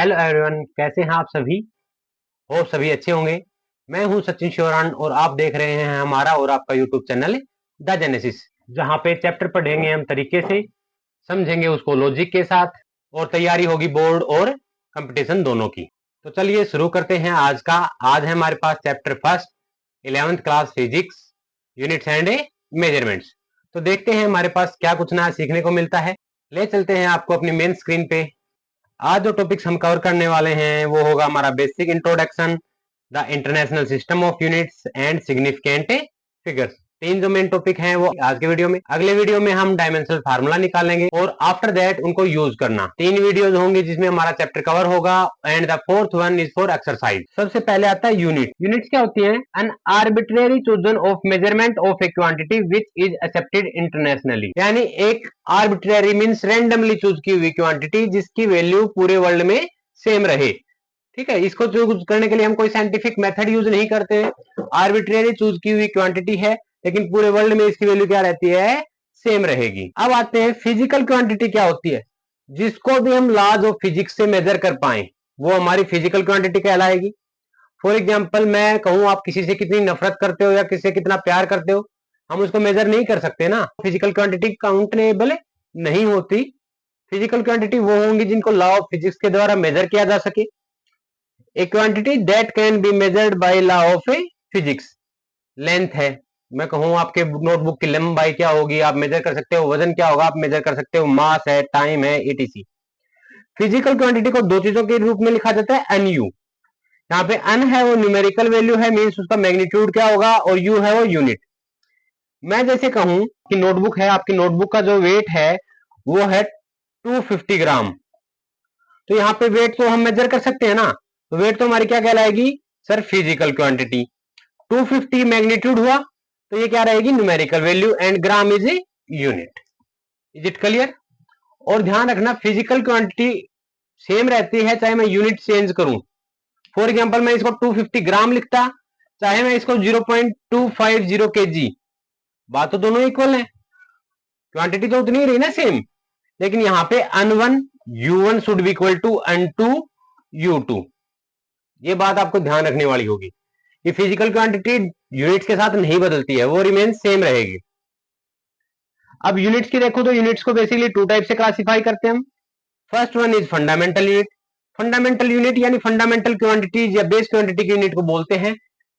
Hello everyone, कैसे हैं आप सभी? होप सभी अच्छे होंगे। मैं हूं सचिन शिवरान और आप देख रहे हैं हमारा और आपका यूट्यूब चैनल द जेनेसिस, जहां पे चैप्टर पढ़ेंगे हम तरीके से, समझेंगे उसको लॉजिक के साथ और तैयारी होगी बोर्ड और कंपटीशन दोनों की। तो चलिए शुरू करते हैं आज का। आज है हमारे पास chapter first, 11th class physics, units and measurements. तो देखते हैं हमारे पास क्या कुछ नया सीखने को मिलता है। ले चलते हैं आपको अपनी मेन स्क्रीन पे। आज जो टॉपिक्स हम कवर करने वाले हैं वो होगा हमारा basic introduction, the international system of units and significant figures. तीन जो मेन टॉपिक हैं वो आज के वीडियो में। अगले वीडियो में हम डायमेंशनल फार्मूला निकालेंगे और आफ्टर दैट उनको यूज करना। तीन वीडियोस होंगे जिसमें हमारा चैप्टर कवर होगा and the fourth one is for exercise. सबसे पहले आता है यूनिट। यूनिट्स क्या होती हैं? An arbitrary chosen of measurement of A quantity which is accepted internationally. यानी एक आर्बिट्रेरी मींस रैंडमली चूज की हुई क्वांटिटी जिसकी वैल्यू पूरे वर्ल्ड में सेम रहे। ठीक है, इसको चूज करने के लिए हम कोई साइंटिफिक मेथड यूज नहीं करते। आर्बिट्रेरी चूज की हुई क्वांटिटी है लेकिन पूरे वर्ल्ड में इसकी वैल्यू क्या रहती है? सेम रहेगी। अब आते हैं फिजिकल क्वांटिटी क्या होती है। जिसको भी हम लॉज ऑफ फिजिक्स से मेजर कर पाए वो हमारी फिजिकल क्वांटिटी कहलाएगी। फॉर एग्जाम्पल मैं कहूं आप किसी से कितनी नफरत करते हो या किसी से कितना प्यार करते हो, हम उसको मेजर नहीं कर सकते ना। फिजिकल क्वांटिटी काउंटेबल नहीं होती। फिजिकल क्वांटिटी वो होंगी जिनको लॉ ऑफ फिजिक्स के द्वारा मेजर किया जा सके। ए quantity that can be measured by law of A physics. Length है, मैं कहूं आपके नोटबुक की लंबाई क्या होगी आप मेजर कर सकते हो। वजन क्या होगा आप मेजर कर सकते हो। मास है, टाइम है, ईटीसी। फिजिकल क्वांटिटी को दो चीजों के रूप में लिखा जाता है, एन यू। यहाँ पे एन है वो न्यूमेरिकल वैल्यू है, मीन्स उसका मैग्नीट्यूड क्या होगा, और यू है वो यूनिट। मैं जैसे कहूं कि नोटबुक है, आपकी नोटबुक का जो वेट है वो है 250 ग्राम। तो यहाँ पे वेट तो हम मेजर कर सकते हैं ना, तो वेट तो हमारी क्या कहलाएगी सर? Physical quantity. 250 मैग्नीट्यूड हुआ तो ये क्या रहेगी? Numerical value and gram is a unit. Is it clear? और ध्यान रखना फिजिकल क्वांटिटी सेम रहती है चाहे मैं यूनिट चेंज करूं। फॉर एग्जांपल मैं इसको 250 ग्राम लिखता, चाहे मैं इसको 0.250 केजी, बात तो दोनों इक्वल है, क्वांटिटी तो उतनी ही रही ना, सेम। लेकिन यहाँ पे n1 u1 should be equal to n2 u2। ये बात आपको ध्यान रखने वाली होगी कि फिजिकल क्वांटिटी यूनिट्स के साथ नहीं बदलती है, वो रिमेन सेम रहेगी। अब यूनिट्स की देखो तो यूनिट्स को बेसिकली टू टाइप से क्लासिफाई करते हैं हम। First one is fundamental unit. Fundamental unit यानी फंडामेंटल क्वांटिटीज या बेस क्वांटिटी की यूनिट को बोलते हैं।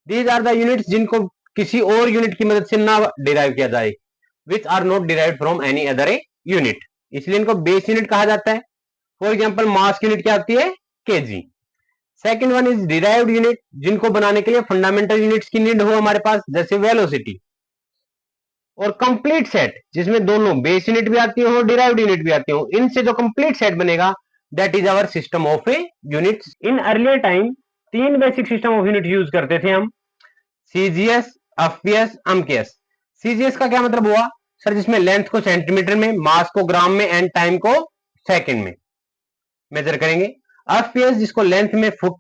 दीज आर द यूनिट्स जिनको किसी और यूनिट की मदद से ना डिराइव किया जाए, which are not derived from any other unit, इसलिए इनको बेस यूनिट कहा जाता है। फॉर एग्जांपल मास की यूनिट क्या होती है? KG. Second one is derived unit, जिनको बनाने के लिए फंडामेंटल यूनिट्स की नीड हो हमारे पास, जैसे वेलोसिटी। और कंप्लीट सेट जिसमें दोनों बेस यूनिट भी आती हो डिराइव्ड यूनिट भी आती हो, इनसे जो कंप्लीट सेट बनेगा that is our system of a units. In earlier time तीन basic system of unit use करते थे हम, सीजीएस, एफपीएस, एमकेएस। सीजीएस का क्या मतलब हुआ सर? जिसमें लेंथ को सेंटीमीटर में, मास को ग्राम में एंड टाइम को सेकंड में मेजर करेंगे। एफपीएस जिसको लेंथ में फुट,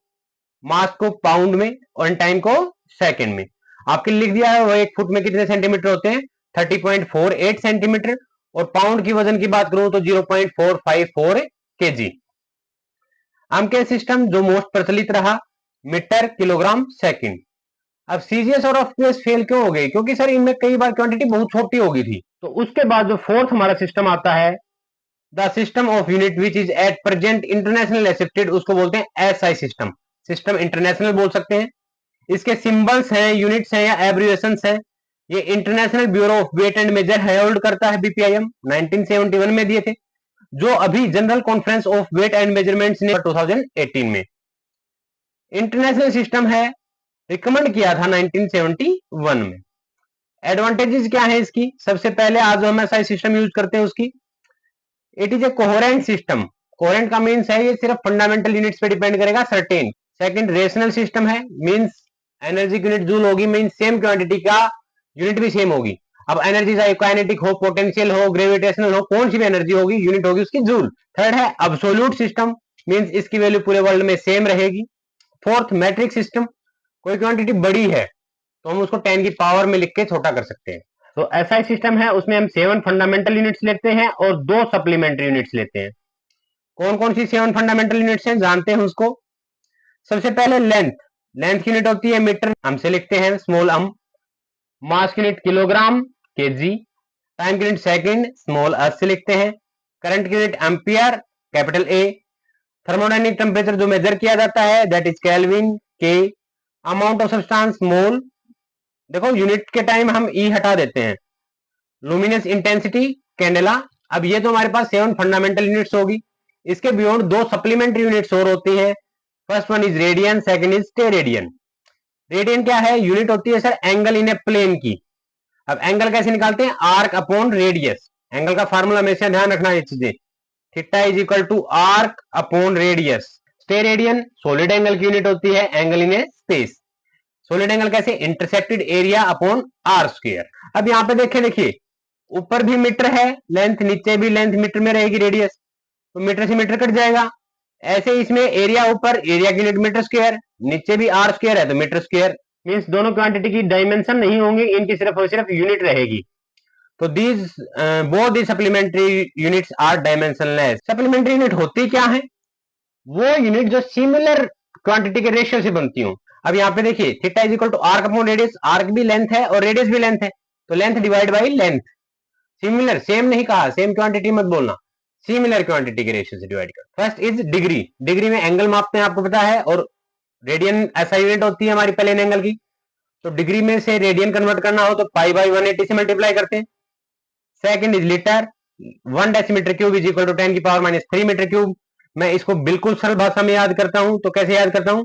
मास को पाउंड में और टाइम को सेकंड में। आपके लिख दिया है वो एक फुट में कितने सेंटीमीटर होते हैं? 30.48 सेंटीमीटर। और पाउंड की वजन की बात करूं तो 0.454 केजी। एमकेएस सिस्टम जो मोस्ट प्रचलित रहा, मीटर, किलोग्राम, सेकंड। अब सीजीएस और एफपीएस फेल क्यों हो गए? क्योंकि सर इनमें कई बार क्वांटिटी बहुत छोटी हो गई थी। तो उसके बाद जो फोर्थ हमारा सिस्टम आता है, the system of unit which is at present international accepted, उसको बोलते हैं एसआई सिस्टम। सिस्टम इंटरनेशनल बोल सकते हैं। इसके सिंबल्स हैं, यूनिट्स हैं या एब्रिविएशंस हैं। ये international bureau of weight and measure hold करता है, बीपीआईएम 1971 में दिए थे, जो अभी general conference of weight and measurements ने 2018 में। इंटरनेशनल सिस्टम है, रिकमेंड किया था 1971 में। एडवांटेजेस क्या है इसकी? सबसे पहले आज जो हम एसआई सिस्टम यूज करते हैं उसकी, it is a coherent system. Coherent का मीन्स है ये सिर्फ फंडामेंटल यूनिट्स पे डिपेंड करेगा, सर्टेन। सेकंड, रेशनल सिस्टम है, मीन्स एनर्जी की यूनिट जूल होगी, मीन्स सेम क्वांटिटी का यूनिट भी सेम होगी। अब एनर्जी चाहे काइनेटिक हो, पोटेंशियल हो, ग्रेविटेशनल हो, कौन सी भी एनर्जी होगी, यूनिट होगी उसकी जूल। थर्ड है अब्सोल्यूट सिस्टम, मीन्स इसकी वैल्यू पूरे वर्ल्ड में सेम रहेगी। फोर्थ, मैट्रिक सिस्टम, कोई क्वांटिटी बड़ी है तो हम उसको 10 की पावर में लिख के छोटा कर सकते हैं। तो एसआई सिस्टम है, उसमें हम 7 फंडामेंटल यूनिट्स लेते हैं और 2 सप्लीमेंट्री यूनिट्स लेते हैं। कौन कौन सी 7 फंडामेंटल यूनिट्स हैं, जानते हैं उसको। सबसे पहले लेंथ, लेंथ की यूनिट होती है मीटर, हमसे लिखते हैं स्मॉल अम। मास की यूनिट किलोग्राम, केजी। टाइम की यूनिट सेकंड, स्मॉल एस से लिखते हैं। करंट की unit ampere, capital A. Thermodynamic temperature जो मेजर किया जाता है दैट इज केल्विन, के। अमाउंट ऑफ सब्सटेंस, मोल। देखो यूनिट के टाइम हम ई हटा देते हैं। Luminous intensity, candela. अब ये तो हमारे पास 7 फंडामेंटल यूनिट्स होगी। इसके बियॉन्ड 2 सप्लीमेंट्री यूनिट्स और होती हैं। First one is radian, second is steradian. Radian क्या है, यूनिट होती है sir angle in a plane की। अब एंगल कैसे निकालते हैं, आर्क अपॉन रेडियस। एंगल का फार्मूला हमेशा ध्यान रखना ये चीजें, theta is equal to arc upon radius. Steradian solid angle की यूनिट होती है angle in a space. Solid angle कैसे, intercepted area upon R square. अब यहाँ पे देखिए ऊपर भी मीटर है लेंथ, नीचे भी लेंथ मीटर में रहेगी रेडियस, तो मीटर से मीटर कट जाएगा। ऐसे इसमें एरिया ऊपर एरिया की यूनिट मीटर स्क्वायर, नीचे भी आर स्क्वायर है तो मीटर स्क्वायर। मींस दोनों क्वांटिटी की डायमेंशन नहीं होंगी, इनकी सिर्फ और सिर्फ यूनिट रहेगी। तो these both the supplementary units are dimensionless. Supplementary unit होती क्या है, वो यूनिट जो सिमिलर क्वांटिटी के रेशियो से बनती हूँ। अब यहाँ पे देखिए theta is equal to arc upon radius, arc भी लेंथ है और रेडियस भी लेंथ है, तो length divide by length. Similar, same नहीं कहा, सेम क्वांटिटी मत बोलना, सिमिलर क्वांटिटी के रेशियो से डिवाइड कर। फर्स्ट इज डिग्री, डिग्री में एंगल मापते हैं आपको पता है, और रेडियन ऐसा यूनिट होती है हमारी प्लेन एंगल की, तो डिग्री में से रेडियन कन्वर्ट करना हो तो पाई बाई 180 से मल्टीप्लाई करते हैं। Second is litre, 1 decimetre cube is equal to 10 की पावर माइनस 3 मीटर क्यूब। मैं इसको बिल्कुल सरल भाषा में याद करता हूं, तो कैसे याद करता हूं,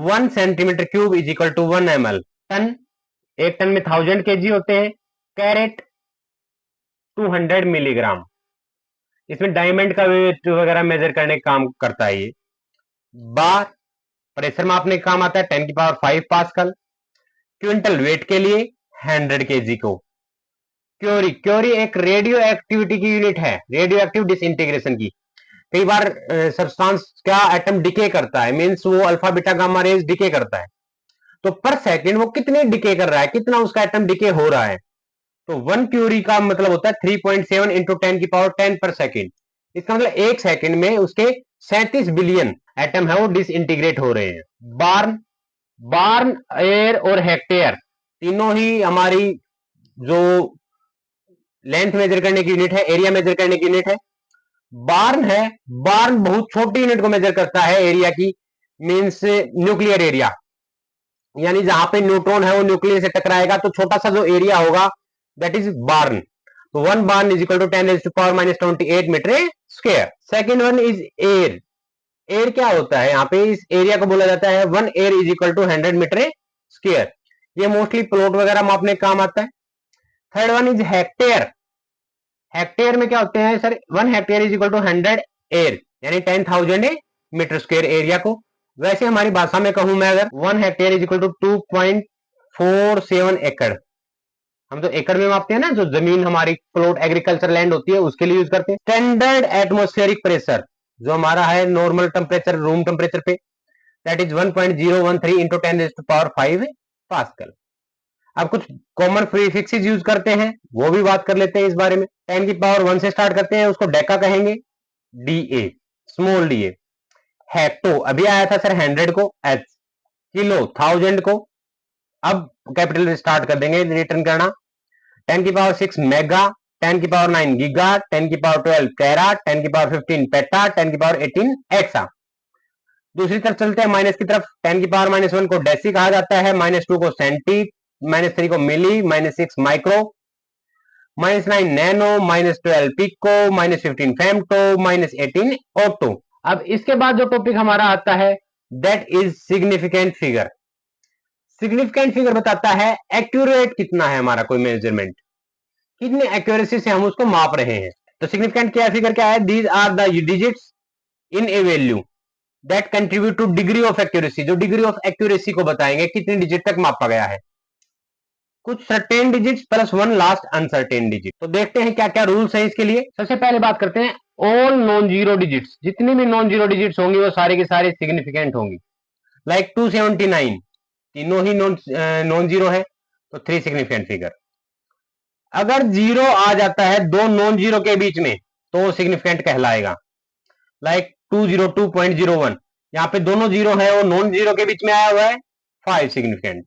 1 centimetre cube is equal to 1 ml। Ton, एक टन में 1000 केजी होते हैं। Carat 200 milligram. इसमें डायमंड का वेट वगैरह मेजर करने का काम करता है ये। बार, प्रेशर मापने का काम आता है, 10 की पावर 5 पास्कल। क्विंटल, वेट के लिए 100 केजी को। क्योरी, क्योरी एक रेडियो एक्टिविटी की यूनिट है, रेडियो एक्टिव डिसइंटीग्रेशन की। कई बार सब्सटेंस का एटम डिके करता है, मींस वो alpha beta gamma rays decay करता है, तो पर सेकंड वो कितने डिके कर रहा है, कितना उसका एटम डिके हो रहा है। तो 1 क्यूरी का मतलब होता है 3.7 इंटू 10 की पावर 10 पर सेकेंड। इसका मतलब एक सेकंड में उसके 37 बिलियन एटम है वो डिसइंटीग्रेट हो रहे हैं। बार्न, बार्न, एयर और हेक्टेयर तीनों ही हमारी जो लेंथ मेजर करने की यूनिट है, एरिया मेजर करने की यूनिट है। बार्न है, बार्न बहुत छोटी यूनिट को मेजर करता है एरिया की, मींस न्यूक्लियर एरिया, यानी जहां पे न्यूट्रॉन है वो न्यूक्लियर से टकराएगा तो छोटा सा जो एरिया होगा दैट इज बार्न। तो 1 barn is equal to 10 raise to power minus 28 metre square. Second one is are. Are क्या होता है, यहाँ पे इस एरिया को बोला जाता है 1 are is equal to 100 metre square. ये मोस्टली प्लॉट वगैरह मापने का काम आता है। Third one is hectare. Hectare में क्या होते हैं sir, 1 hectare is equal to 100 are, यानी 10,000 मीटर स्क्वायर एरिया को। वैसे हमारी भाषा में कहूं मैं, अगर 1 हेक्टेयर इज इक्वल टू 2.47 एकड़, हम तो एकड़ में मापते हैं ना, जो जमीन हमारी प्लॉट एग्रीकल्चर लैंड होती है उसके लिए यूज करते हैं। स्टैंडर्ड एटमॉस्फेरिक प्रेशर जो हमारा है नॉर्मल टेम्परेचर रूम टेम्परेचर पे, that is 1.013 into 10 raise to power 5 pascal. अब कुछ कॉमन प्रीफिक्सेस यूज करते हैं, वो भी बात कर लेते हैं इस बारे में। 10 की पावर 1 से स्टार्ट करते हैं, उसको डेका कहेंगे, D A, small D A. Hecto अभी आया था सर 100 को, एच। किलो 1000 को, अब कैपिटल स्टार्ट कर देंगे रिटर्न करना। 10 की पावर 6 मेगा, 10 की पावर 9 गीगा, 10 की पावर 12 टेरा, 10 की पावर 15 पेटा, 10 की पावर 18 एक्सा। दूसरी तरफ चलते हैं माइनस की तरफ। 10 की पावर -1 को डेसी कहा जाता है, -2 को सेंटी, -3 को milli, -6 micro, -9 nano, -12 pico, -15 femto, -18 octo. अब इसके बाद जो टॉपिक हमारा आता है that is significant figure. Significant figure बताता है एक्यूरेट कितना है हमारा कोई मेजरमेंट, कितने एक्यूरेसी से हम उसको माप रहे हैं। तो सिग्निफिकेंट क्या फिगर क्या है, these are the digits in a value that contribute to degree of accuracy, जो डिग्री ऑफ एक्यूरेसी को बताएंगे कितनी डिजिट तक मापा गया है। कुछ certain digits plus 1 last uncertain digit. तो देखते हैं क्या क्या रूल्स हैं इसके लिए। सबसे पहले बात करते हैं ऑल नॉन जीरो डिजिट्स, जितनी भी नॉन जीरो डिजिट्स होंगी वो सारे के सारे सिग्निफिकेंट होंगी। लाइक 279 तीनों ही नॉन जीरो है, तो 3 सिग्निफिकेंट फिगर। अगर जीरो आ जाता है दो नॉन जीरो के बीच में तो वो सिग्निफिकेंट कहलाएगा। लाइक 202.01, यहाँ पे दोनों जीरो है और नॉन जीरो के बीच में आया हुआ है 5 सिग्निफिकेंट।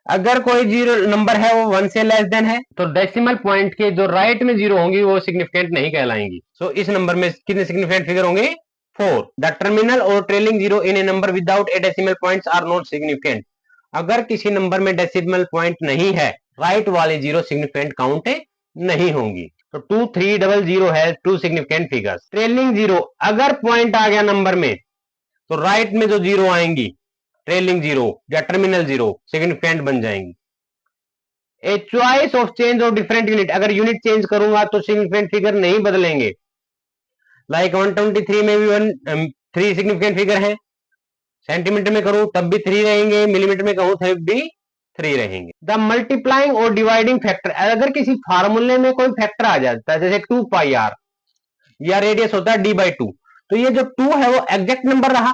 अगर कोई जीरो नंबर है वो 1 से लेस देन है तो डेसिमल पॉइंट के जो राइट में जीरो होंगी वो सिग्निफिकेंट नहीं कहलाएंगी। सो इस नंबर में कितने सिग्निफिकेंट फिगर होंगे? 4। द टर्मिनल और trailing zero in a number without a decimal points are not significant. अगर किसी नंबर में डेसिमल पॉइंट नहीं है, राइट वाले जीरो सिग्निफिकेंट काउंट नहीं होंगी। तो 2300 है 2 सिग्निफिकेंट फिगर्स। ट्रेलिंग जीरो, अगर पॉइंट आ गया नंबर में तो राइट में जो जीरो आएंगी ट्रेलिंग जीरो या टर्मिनल जीरो सिग्निफिकेंट बन जाएंगी। A choice of change of different unit, अगर यूनिट चेंज करूंगा तो सिग्निफिकेंट फिगर नहीं बदलेंगे। लाइक 123 में भी 3 सिग्निफिकेंट फिगर है, सेंटीमीटर में करूं तब भी 3 रहेंगे, मिलीमीटर में कहूं तब भी 3 रहेंगे। द मल्टीप्लाइंग और डिवाइडिंग फैक्टर, अगर किसी फार्मूले में कोई फैक्टर आ जाता है जैसे 2 पाई आर या रेडियस होता है d/2, तो ये जो 2 है वो एग्जैक्ट नंबर रहा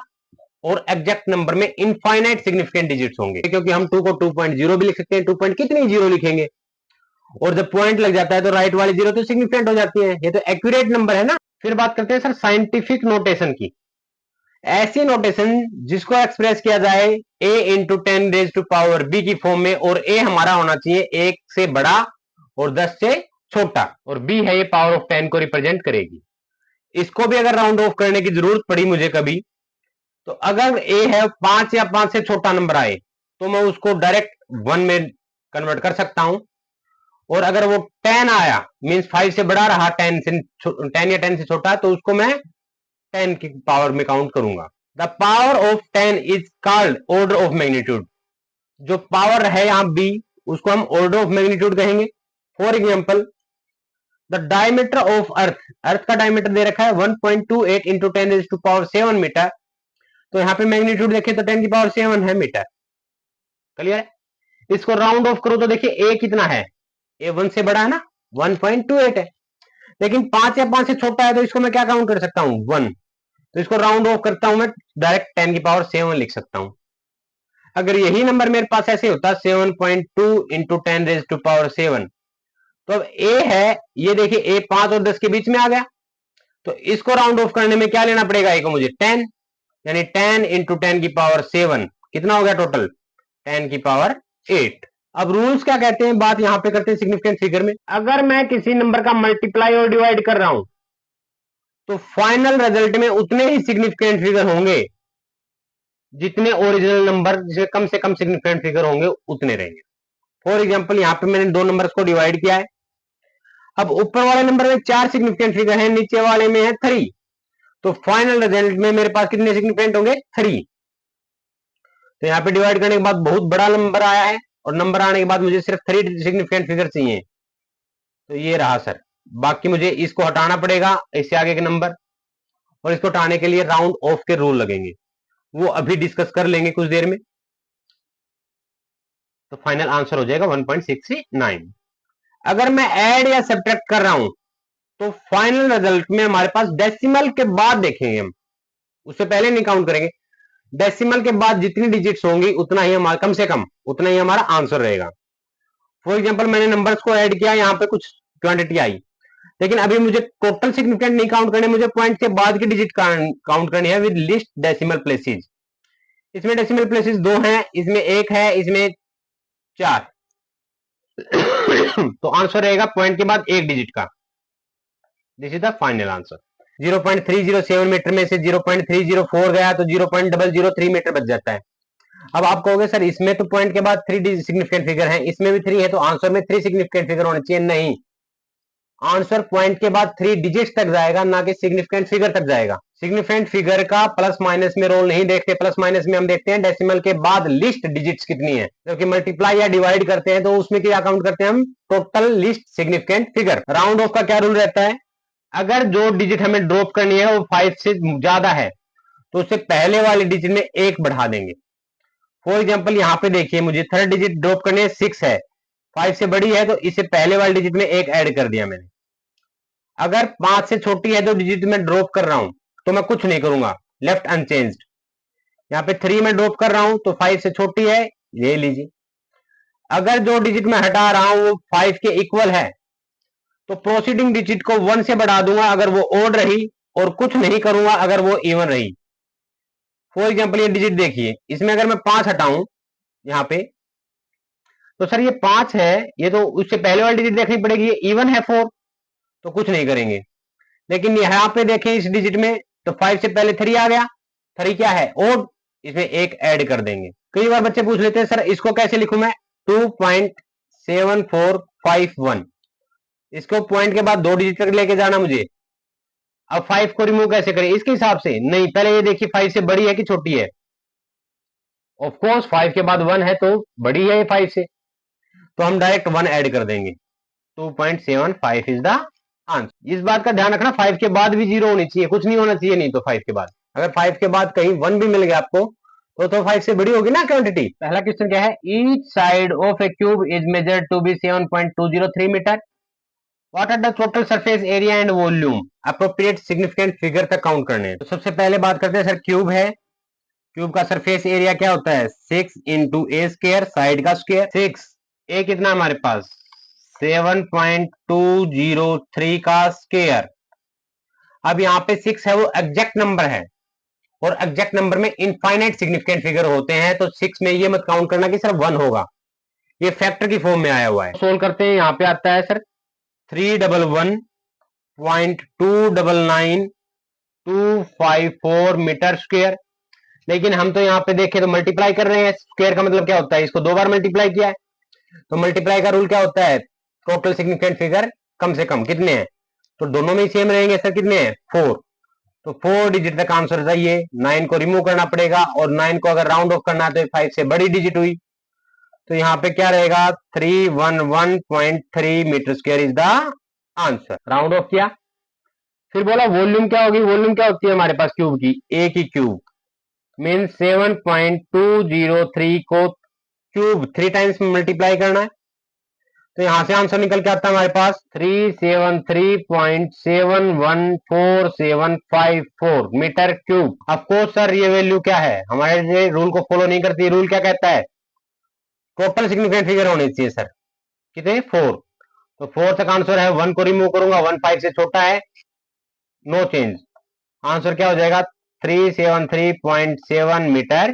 और एग्जैक्ट नंबर में इनफाइनाइट सिग्निफिकेंट डिजिट्स होंगे, क्योंकि हम 2 को 2.0 भी लिख सकते हैं, 2 पॉइंट कितने जीरो लिखेंगे, और जब पॉइंट लग जाता है तो राइट वाली जीरो तो सिग्निफिकेंट हो जाती है। ये तो एक्यूरेट नंबर है ना। फिर बात करते हैं सर साइंटिफिक नोटेशन की। ऐसी नोटेशन जिसको एक्सप्रेस किया जाए a इंटू 10⁻⁵ की फॉर्म में, और a हमारा होना चाहिए 1 से बड़ा और 10 से छोटा, और b है ये पावर ऑफ 10 को रिप्रेजेंट करेगी। इसको भी अगर राउंड ऑफ करने की जरूरत पड़ी मुझे कभी, तो अगर a है 5 या 5 से छोटा नंबर आए तो मैं उसको डायरेक्ट 1 में कन्वर्ट कर सकता हूं, और अगर वो 10 आया मींस 5 से बड़ा रहा 10 या 10 से छोटा, तो उसको मैं 10 की पावर में काउंट करूंगा। The power of 10 is called order of magnitude. जो पावर है यहां b उसको हम ऑर्डर ऑफ मैग्नीट्यूड कहेंगे। For example the diameter of earth, earth का डायमीटर दे रखा है 1.28 इंटू 10⁻⁷ मीटर, तो यहाँ पे मैग्नीट्यूड देखें तो 10 की पावर 7 है मीटर। क्लियर है? इसको राउंड ऑफ करो तो देखिए a कितना है, a 1 से बड़ा है ना, 1.28 है, लेकिन 5 या 5 से छोटा है तो इसको मैं क्या काउंट कर सकता हूं 1, तो इसको राउंड ऑफ करता हूं मैं डायरेक्ट 10 की पावर 7 लिख सकता हूं। अगर यही नंबर मेरे पास ऐसे होता 7.2 इंटू 10⁻⁷, तो अब a है, ये देखिए a 5 और 10 के बीच में आ गया, तो इसको राउंड ऑफ करने में क्या लेना पड़ेगा a को मुझे 10, यानी 10 इंटू 10 की पावर 7 कितना हो गया टोटल 10 की पावर 8। अब रूल्स क्या कहते हैं, बात यहां पे करते हैं सिग्निफिकेंट फिगर में। अगर मैं किसी नंबर का मल्टीप्लाई और डिवाइड कर रहा हूं तो फाइनल रिजल्ट में उतने ही सिग्निफिकेंट फिगर होंगे जितने ओरिजिनल नंबर से कम सिग्निफिकेंट फिगर होंगे उतने रहेंगे। फॉर एग्जांपल यहां पे मैंने दो नंबर्स को डिवाइड किया है, अब ऊपर वाले नंबर में 4 सिग्निफिकेंट फिगर है, नीचे वाले में है 3, तो फाइनल रिजल्ट में मेरे पास कितने सिग्निफिकेंट होंगे 3। तो यहाँ पे डिवाइड करने के बाद बहुत बड़ा नंबर आया है, और नंबर आने के बाद मुझे सिर्फ 3 सिग्निफिकेंट फिगर चाहिए, तो ये रहा सर। बाकी मुझे इसको हटाना पड़ेगा इससे आगे के नंबर, और इसको हटाने के लिए राउंड ऑफ के रूल लगेंगे, वो अभी डिस्कस कर लेंगे कुछ देर में। तो फाइनल आंसर हो जाएगा 1.639। अगर मैं ऐड या सब्ट्रैक्ट कर रहा हूं तो फाइनल रिजल्ट में हमारे पास डेसिमल के बाद देखेंगे हम, उससे पहले नहीं काउंट करेंगे। डेसिमल के बाद जितनी डिजिट्स होंगी उतना ही हमारा कम से कम उतना ही हमारा आंसर रहेगा। फॉर एग्जांपल मैंने नंबर्स को ऐड किया, यहाँ पे कुछ क्वांटिटी आई, लेकिन अभी मुझे टोटल सिग्निफिकेंट नहीं काउंट करने, मुझे पॉइंट के बाद की डिजिट काउंट करनी है विद लिस्ट डेसिमल प्लेसेस। इसमें डेसिमल प्लेसेस 2 हैं, इसमें 1 है, इसमें 4 तो आंसर रहेगा पॉइंट के बाद एक डिजिट का। This is the final answer. 0.307 metre में से 0.304 गया तो 0.003 मीटर बच जाता है। अब आप कहोगे सर इसमें तो पॉइंट के बाद 3 सिग्निफिकेंट फिगर है, इसमें भी 3 है, तो आंसर में 3 सिग्निफिकेंट फिगर होने चाहिए। नहीं, आंसर पॉइंट के बाद 3 डिजिट्स तक जाएगा, ना कि सिग्निफिकेंट फिगर तक जाएगा। सिग्निफिकेंट फिगर का प्लस माइनस में रोल नहीं देखते, प्लस माइनस में हम देखते हैं डेसिमल के बाद लिस्ट डिजिट्स कितनी है। जबकि मल्टीप्लाई या डिवाइड करते हैं तो उसमें क्या काउंट करते हैं हम, total least significant figure. Round of का क्या रूल रहता है, अगर जो डिजिट हमें ड्रॉप करनी है वो 5 से ज्यादा है तो उससे पहले वाली डिजिट में 1 बढ़ा देंगे। फॉर एग्जाम्पल यहाँ पे देखिए मुझे थर्ड डिजिट ड्रॉप करनी है, 6 है, 5 से बड़ी है तो इससे पहले वाले डिजिट में 1 ऐड कर दिया मैंने। अगर 5 से छोटी है तो डिजिट में ड्रॉप कर रहा हूं तो मैं कुछ नहीं करूंगा, लेफ्ट अनचेंज्ड। यहाँ पे 3 में ड्रॉप कर रहा हूं तो 5 से छोटी है, ले लीजिए। अगर जो डिजिट में हटा रहा हूं वो 5 के इक्वल है तो प्रोसीडिंग डिजिट को 1 से बढ़ा दूंगा, अगर वो ओड रही और कुछ नहीं करूंगा अगर वो इवन रही। फॉर एग्जाम्पल ये डिजिट देखिए, इसमें अगर मैं 5 हटाऊं यहाँ पे, तो सर ये 5 है, ये तो उससे पहले वाली डिजिट देखनी पड़ेगी, ये इवन है 4, तो कुछ नहीं करेंगे। लेकिन यहाँ पे देखें इस डिजिट में, तो 5 से पहले 3 आ गया, 3 क्या है ओड, इसमें एक ऐड कर देंगे। कई बार बच्चे पूछ लेते हैं सर इसको कैसे लिखूं मैं, 2.7451, इसको पॉइंट के बाद 2 डिजिट तक लेके जाना मुझे। अब 5 को रिमूव कैसे करें इसके हिसाब से, नहीं पहले ये देखिए 5 से बड़ी है कि छोटी है। ऑफ कोर्स 5 के बाद 1 है तो बड़ी है 5 से, तो हम डायरेक्ट 1 ऐड कर देंगे। 2.75 इज द आंसर। इस बात का ध्यान रखना 5 के बाद भी 0 होनी चाहिए, कुछ नहीं होना चाहिए, नहीं तो 5 के बाद, अगर 5 के बाद कहीं 1 भी मिल गया आपको तो 5 से बड़ी होगी ना क्वांटिटी। पहला क्वेश्चन क्या है, each side of a cube is measured to be 7.203 metre, what are the total surface area and volume, appropriate significant figure तक काउंट करने हैं। तो सबसे पहले बात करते हैं सर, क्यूब है, क्यूब का सरफेस एरिया क्या होता है 6 इंटू ए स्क्वायर, साइड का स्क्वायर 6, ए कितना हमारे पास 7.203 का स्क्वायर। अब यहाँ पे 6 है वो एग्जैक्ट नंबर है, और एग्जैक्ट नंबर में इनफाइनाइट सिग्निफिकेंट फिगर होते हैं, तो 6 में ये मत काउंट करना कि सिर्फ 1 होगा, ये फैक्टर की फॉर्म में आया हुआ है। सोल्व करते हैं, यहाँ पे आता है सर 311.299,254 मीटर स्क्वायर। लेकिन हम तो यहाँ पे देखें तो मल्टीप्लाई कर रहे हैं, स्क्वायर का मतलब क्या होता है, इसको 2 बार मल्टीप्लाई किया है, तो मल्टीप्लाई का रूल क्या होता है, टोटल सिग्निफिकेंट फिगर कम से कम कितने हैं, तो दोनों में ही सेम रहेंगे सर, कितने हैं 4, तो 4 डिजिट तक आंसर चाहिए। 9 को रिमूव करना पड़ेगा, और 9 को अगर राउंड ऑफ करना है तो 5 से बड़ी डिजिट हुई, तो यहाँ पे क्या रहेगा 311.3 metre square is the answer. Round off किया, फिर बोला वॉल्यूम क्या होगी, वॉल्यूम क्या होती है हमारे पास क्यूब की, ए की क्यूब मीन 7.203 को क्यूब 3 टाइम्स मल्टीप्लाई करना है, तो यहां से आंसर निकल के आता है हमारे पास 373.714754 मीटर क्यूब। ऑफकोर्स सर ये वैल्यू क्या है, हमारे रूल को फॉलो नहीं करती, रूल क्या कहता है टोटल सिग्निफिकेंट फिगर होनी चाहिए सर, कितने 4, तो 4 तक आंसर है, 1 को रिमूव करूंगा, 1 5 से छोटा है, नो चेंज, आंसर क्या हो जाएगा 373.7 मीटर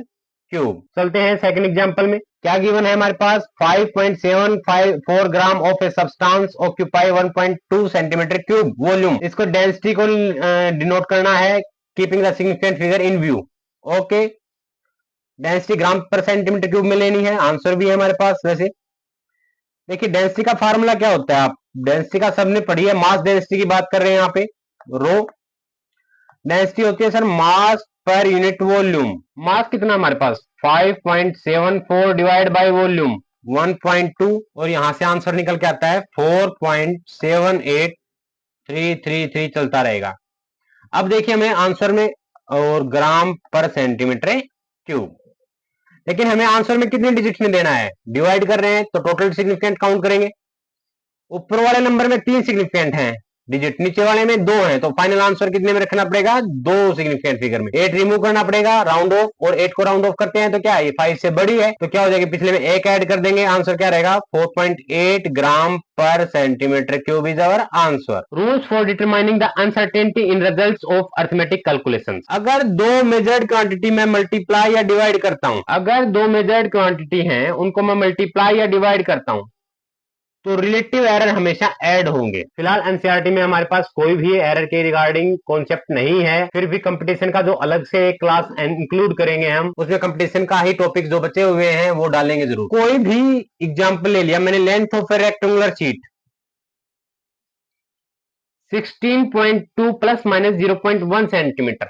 क्यूब। चलते हैं सेकंड एग्जांपल में, क्या गिवन है हमारे पास 5.754 gram of a substance occupy 1.2 centimetre cube volume, इसको डेंसिटी को डिनोट करना है, keeping the significant figure in view. Okay, density gram per centimetre cube में लेनी है, आंसर भी है हमारे पास। वैसे देखिए डेंसिटी का फार्मूला क्या होता है, आप डेंसिटी का सबने पढ़ी है, मास डेंसिटी की बात कर रहे हैं यहाँ पे, रो डेंसिटी होती है सर मास पर यूनिट वॉल्यूम, मास कितना हमारे पास 5.74 डिवाइड बाय वॉल्यूम 1.2, और यहां से आंसर निकल के आता है 4.78333 चलता रहेगा। अब देखिए हमें आंसर में और ग्राम पर सेंटीमीटर क्यूब, लेकिन हमें आंसर में कितने डिजिट्स में देना है, डिवाइड कर रहे हैं तो टोटल सिग्निफिकेंट काउंट करेंगे, ऊपर वाले नंबर में 3 सिग्निफिकेंट हैं डिजिट, नीचे वाले में 2 हैं, तो फाइनल आंसर कितने में रखना पड़ेगा 2 सिग्निफिकेंट फिगर में, 8 रिमूव करना पड़ेगा, राउंड ऑफ, और 8 को राउंड ऑफ करते हैं तो क्या ये 5 से बड़ी है, तो क्या हो जाएगी पिछले में 1 ऐड कर देंगे, आंसर क्या रहेगा 4.8 ग्राम per centimetre cube is our answer. Rules for determining the uncertainty in results of arithmetic calculations, अगर 2 मेजर्ड क्वांटिटी में मल्टीप्लाई या डिवाइड करता हूं, अगर 2 मेजर्ड क्वांटिटी हैं उनको मैं मल्टीप्लाई या डिवाइड करता हूं तो रिलेटिव एरर हमेशा ऐड होंगे। फिलहाल एनसीईआरटी में हमारे पास कोई भी एरर के रिगार्डिंग कॉन्सेप्ट नहीं है, फिर भी कंपटीशन का जो अलग से एक क्लास इंक्लूड करेंगे हम, उसमें कंपटीशन का ही टॉपिक जो बचे हुए हैं वो डालेंगे जरूर। कोई भी एग्जांपल ले लिया मैंने, length of A rectangular sheet 16.2 plus minus 0.1 centimetre,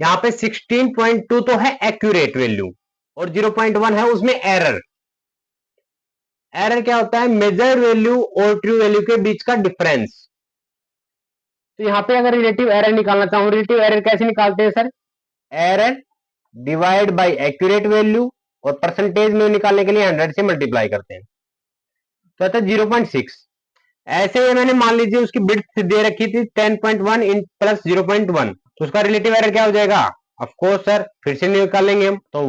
यहाँ पे 16.2 तो है एक्यूरेट वैल्यू और 0.1 है उसमें एरर। एरर क्या होता है, मेजर्ड वैल्यू और ट्रू वैल्यू के बीच का डिफरेंस। तो यहां पे अगर रिलेटिव एरर निकालना चाहूं, रिलेटिव एरर कैसे निकालते हैं sir, error divide by accurate value, और परसेंटेज में निकालने के लिए 100 से मल्टीप्लाई करते हैं, तो आता है 0.6। ऐसे ही मैंने मान लीजिए उसकी बिड्थ दे रखी थी 10.1 इन प्लस 0.1, तो उसका रिलेटिव एरर क्या हो जाएगा, ऑफ कोर्स सर फिर से निकालेंगे हम, तो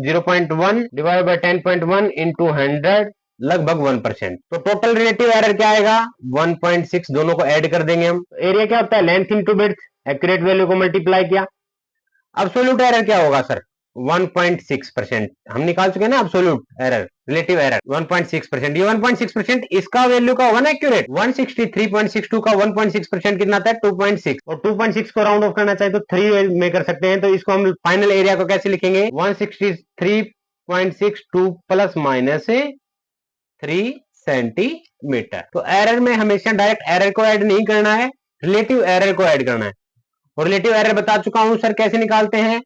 0.1 डिवाइड बाय 10.1 इंटू 100 लगभग 1%। तो टोटल रिलेटिव एरर क्या आएगा, 1.6, दोनों को ऐड कर देंगे हम। एरिया क्या होता है, length into width, accurate value को मल्टीप्लाई किया। अब्सोल्यूट एरर क्या होगा सर, 1.6%। हम निकाल चुके हैं ना अब्सोल्यूट एरर, रिलेटिव एरर 1.6%। ये 1.6% इसका वैल्यू का होगा ना एक्यूरेट, 163.62 का 1.6% कितना आता है, 2.6। और 2.6 को राउंड ऑफ करना चाहे तो 3 में कर सकते हैं। तो इसको हम फाइनल एरिया को कैसे लिखेंगे, 163.62 प्लस माइनस 3 सेंटीमीटर। तो एरर में हमेशा डायरेक्ट एरर को ऐड नहीं करना है, रिलेटिव एरर को ऐड करना है। और रिलेटिव एरर बता चुका हूं सर कैसे निकालते हैं,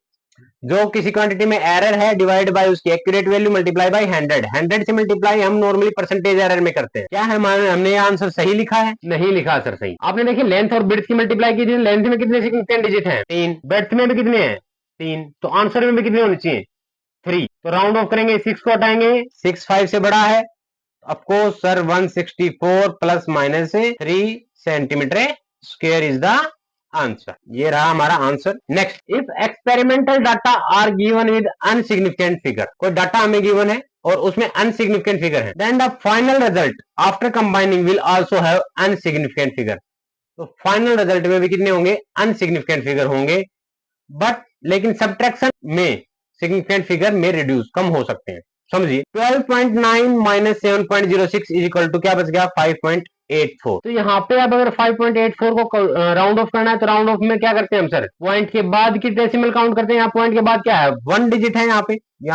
जो किसी क्वांटिटी में एरर है डिवाइड बाय उसकी एक्यूरेट वैल्यू मल्टीप्लाई बाय 100। 100 से मल्टीप्लाई हम नॉर्मली परसेंटेज एरर में करते हैं। क्या है, हमने ये आंसर सही लिखा है, नहीं लिखा सर सही। आपने देखिए लेंथ और ब्रेड्थ की मल्टीप्लाई की थी, लेंथ में कितने सिग्निफिकेंट डिजिट हैं, 3। ब्रेड्थ में भी कितने हैं, 3। तो आंसर में भी कितने होने चाहिए, 3। तो राउंड ऑफ करेंगे, 6 को हटाएंगे, 6 5 से बड़ा है, आपको sir 164 plus minus 3 centimetre square is the answer. ये रहा हमारा answer. Next, if experimental data are given with insignificant figure, कोई डाटा हमें गिवन है और उसमें अनसिग्निफिकेंट फिगर है, then the final result after combining will also have insignificant figure. तो फाइनल रिजल्ट में भी कितने होंगे, अनसिग्निफिकेंट फिगर होंगे, बट लेकिन सब्ट्रैक्शन में सिग्निफिकेंट फिगर में रिड्यूस कम हो सकते हैं। समझिए 12.9 माइनस 7.06 इज इक्वल टू क्या बच गया, 5.84। तो यहाँ पे अब अगर 5.84 को राउंड ऑफ करना है तो राउंड ऑफ में क्या करते हैं हम सर, पॉइंट के बाद की डेसिमल काउंट करते हैं। यहाँ पॉइंट के बाद क्या है, 1 डिजिट है, यहाँ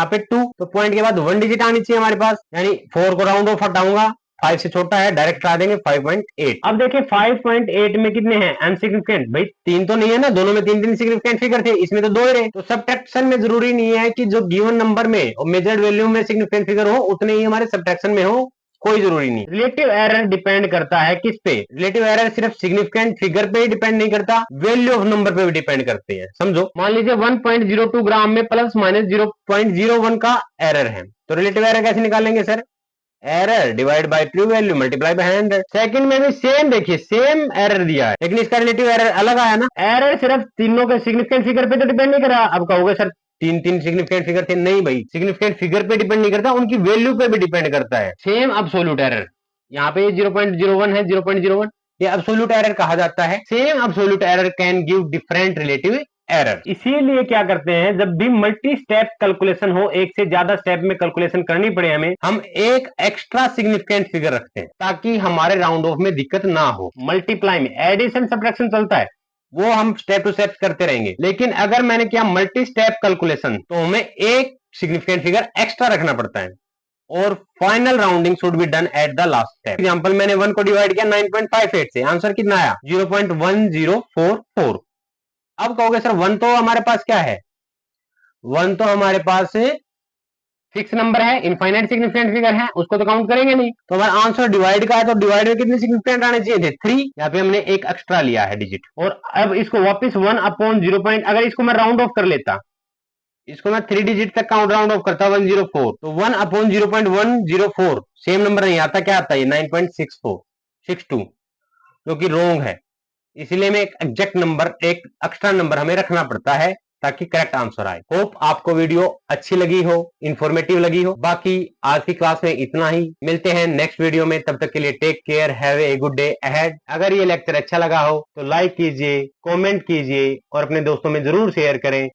पे 2, तो पॉइंट के बाद 1 डिजिट आनी चाहिए हमारे पास, यानी 4 को राउंड ऑफ हटाऊंगा, 5 से छोटा है, डायरेक्ट आ देंगे 5.8। अब देखिए 5.8 में कितने हैं अनसिग्निफिकेंट, भाई 3 तो नहीं है ना, दोनों में 3 सिग्निफिकेंट फिगर थे, इसमें तो 2 ही रहे। तो सब्ट्रैक्शन में जरूरी नहीं है कि जो गिवन नंबर में और मेजर्ड वैल्यू में सिग्निफिकेंट फिगर हो उतने ही हमारे सब्ट्रैक्शन में हो, कोई जरूरी नहीं। रिलेटिव एरर डिपेंड करता है किस पे, रिलेटिव एरर सिर्फ सिग्निफिकेंट फिगर पे ही डिपेंड नहीं करता, वैल्यू ऑफ नंबर पे भी डिपेंड करते हैं। समझो मान लीजिए 1.02 ग्राम में प्लस माइनस 0.01 का एरर है, तो रिलेटिव एरर कैसे निकालेंगे sir, error divide by true value multiply by 100। Second में भी सेम, देखिए सेम एरर दिया है, लेकिन इसका रिलेटिव एरर अलग आया ना। एरर सिर्फ तीनों के सिग्निफिकेंट फिगर पे तो डिपेंड नहीं कर रहा। अब कहोगे सर 3 सिग्निफिकेंट फिगर थे, नहीं भाई, सिग्निफिकेंट फिगर पे डिपेंड नहीं करता, उनकी वैल्यू पे भी डिपेंड करता है। सेम अब्सोल्यूट एरर, यहाँ पे 0.01 है, 0.01 ये अब्सोल्यूट एरर कहा जाता है। Same absolute error can give different relative error. इसीलिए क्या करते हैं, जब भी मल्टी स्टेप कैलकुलेशन हो, एक से ज्यादा स्टेप में कैलकुलेशन करनी पड़े हमें, हम एक एक्स्ट्रा सिग्निफिकेंट फिगर रखते हैं ताकि हमारे राउंड ऑफ में दिक्कत ना हो। मल्टीप्लाई में एडिशन सब्ट्रैक्शन चलता है, वो हम स्टेप टू स्टेप करते रहेंगे, लेकिन अगर मैंने किया मल्टी स्टेप कैलकुलेशन तो हमें एक सिग्निफिकेंट फिगर एक्स्ट्रा रखना पड़ता है और final rounding should be done at the last step. Example मैंने 1 को डिवाइड किया 9.58 से, आंसर कितना आया 0.1044। अब कहोगे सर 1 तो हमारे पास क्या है, 1 तो हमारे पास फिक्स नंबर है, इनफाइनाइट सिग्निफिकेंट फिगर है, उसको तो काउंट करेंगे नहीं। तो हमारा आंसर डिवाइड का है, तो डिवाइड में कितने सिग्निफिकेंट आने चाहिए थे, 3। यहाँ पे हमने एक एक्स्ट्रा लिया है डिजिट। और अब इसको वापस 1/0, अगर इसको मैं राउंड ऑफ कर लेता, इसको मैं 3 डिजिट तक काउंट राउंड ऑफ करता 104, तो 1/0.104 सेम नंबर नहीं आता, क्या आता है 9.62, जो कि रोंग है। इसलिए में एक एग्जैक्ट नंबर, एक एक्स्ट्रा नंबर हमें रखना पड़ता है ताकि करेक्ट आंसर आए। होप आपको वीडियो अच्छी लगी हो, इंफॉर्मेटिव लगी हो। बाकी आज की क्लास में इतना ही, मिलते हैं नेक्स्ट वीडियो में, तब तक के लिए take care, have a good day ahead. अगर ये लेक्चर अच्छा लगा हो तो लाइक कीजिए, कमेंट कीजिए और अपने दोस्तों में जरूर शेयर करें।